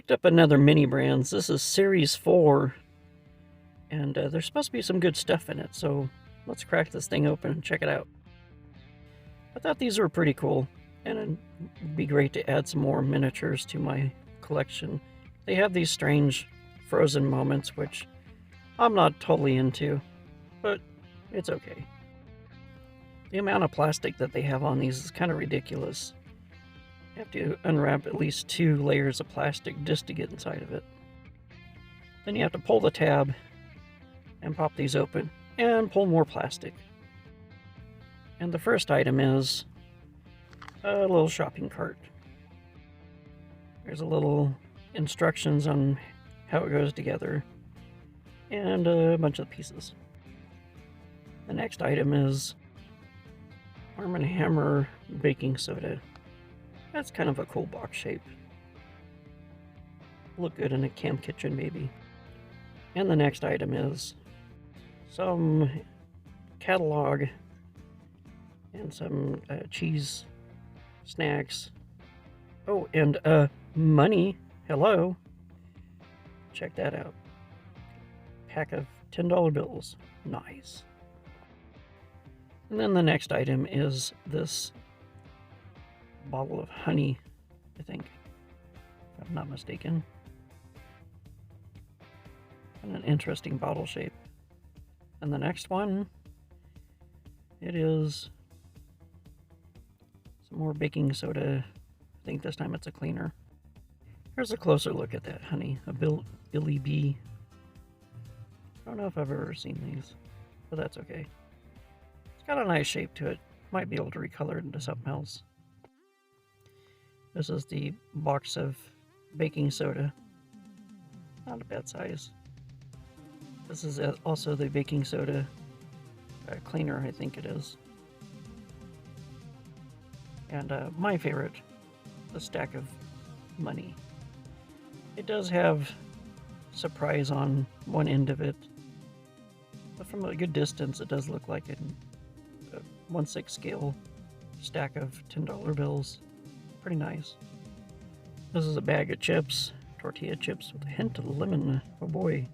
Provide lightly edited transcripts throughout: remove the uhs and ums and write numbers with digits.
picked up another mini brands. This is Series 4, and there's supposed to be some good stuff in it, so let's crack this thing open and check it out. I thought these were pretty cool, and it'd be great to add some more miniatures to my collection. They have these strange frozen moments, which I'm not totally into, but it's okay. The amount of plastic that they have on these is kind of ridiculous. You have to unwrap at least 2 layers of plastic just to get inside of it. Then you have to pull the tab and pop these open and pull more plastic. And the first item is a little shopping cart. There's a little instructions on how it goes together and a bunch of pieces. The next item is Arm & Hammer baking soda. That's kind of a cool box shape. Look good in a camp kitchen maybe. And the next item is some catalog and some cheese snacks. Oh, and money. Hello. Check that out. Pack of $10 bills. Nice. And then the next item is this bottle of honey, I think, if I'm not mistaken. And an interesting bottle shape. And the next one, it is some more baking soda. I think this time it's a cleaner. Here's a closer look at that honey, a Billy Bee. I don't know if I've ever seen these, but that's okay. It's got a nice shape to it. Might be able to recolor it into something else. This is the box of baking soda. Not a bad size. This is also the baking soda cleaner, I think it is. And my favorite, the stack of money. It does have surprise on one end of it, but from a good distance it does look like a 1/6 scale stack of $10 bills. Pretty nice. This is a bag of chips, tortilla chips with a hint of lemon. Oh boy.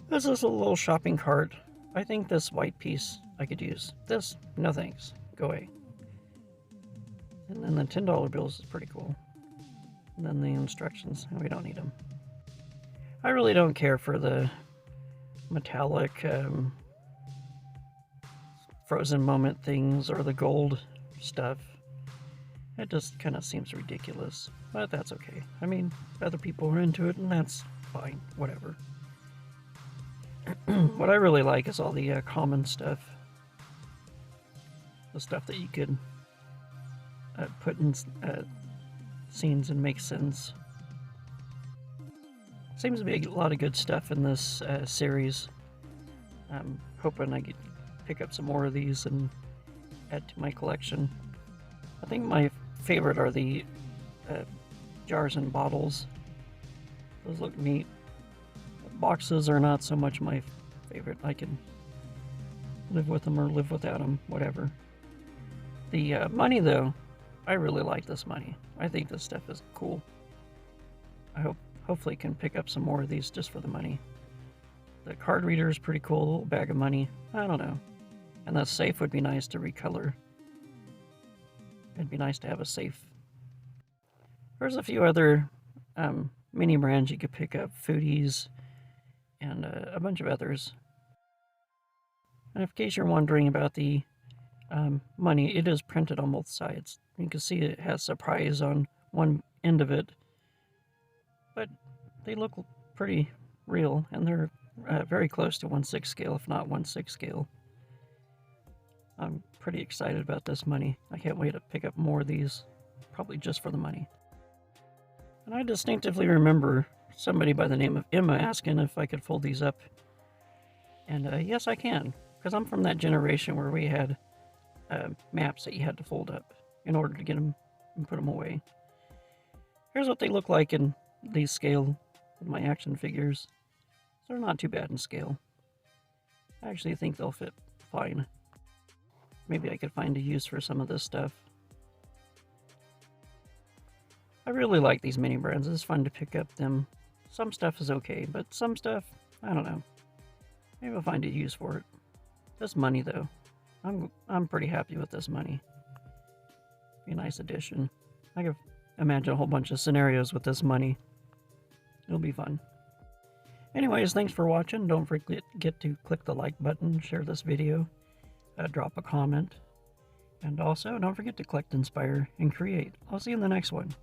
This is a little shopping cart. I think this white piece I could use. This, no thanks. Go away. And then the $10 bills is pretty cool. And then the instructions, we don't need them. I really don't care for the metallic frozen moment things or the gold stuff. It just kind of seems ridiculous, but that's okay. I mean, other people are into it and that's fine, whatever. What I really like is all the common stuff. The stuff that you could put in scenes and make sense. Seems to be a lot of good stuff in this series. I'm hoping I could pick up some more of these and add to my collection. I think my favorite are the jars and bottles. Those look neat. Boxes are not so much my favorite. I can live with them or live without them, whatever. The money, though, I really like this money. I think this stuff is cool. I hopefully can pick up some more of these just for the money. The card reader is pretty cool, a little bag of money. I don't know. And the safe would be nice to recolor. It'd be nice to have a safe. There's a few other mini brands you could pick up, Foodies, and a bunch of others. And in case you're wondering about the money, it is printed on both sides. You can see it has surprise on one end of it, but they look pretty real, and they're very close to 1/6 scale, if not 1/6 scale. I'm pretty excited about this money. I can't wait to pick up more of these, probably just for the money. And I distinctively remember somebody by the name of Emma asking if I could fold these up. And yes, I can, because I'm from that generation where we had maps that you had to fold up in order to get them and put them away. Here's what they look like in these scale with my action figures. They're not too bad in scale. I actually think they'll fit fine. Maybe I could find a use for some of this stuff. I really like these mini brands. It's fun to pick up them. Some stuff is okay, but some stuff, I don't know. Maybe I'll find a use for it. This money, though, I'm pretty happy with this money. Be a nice addition. I can imagine a whole bunch of scenarios with this money. It'll be fun. Anyways, thanks for watching. Don't forget to click the like button, share this video, drop a comment, and also don't forget to collect, inspire, and create. I'll see you in the next one.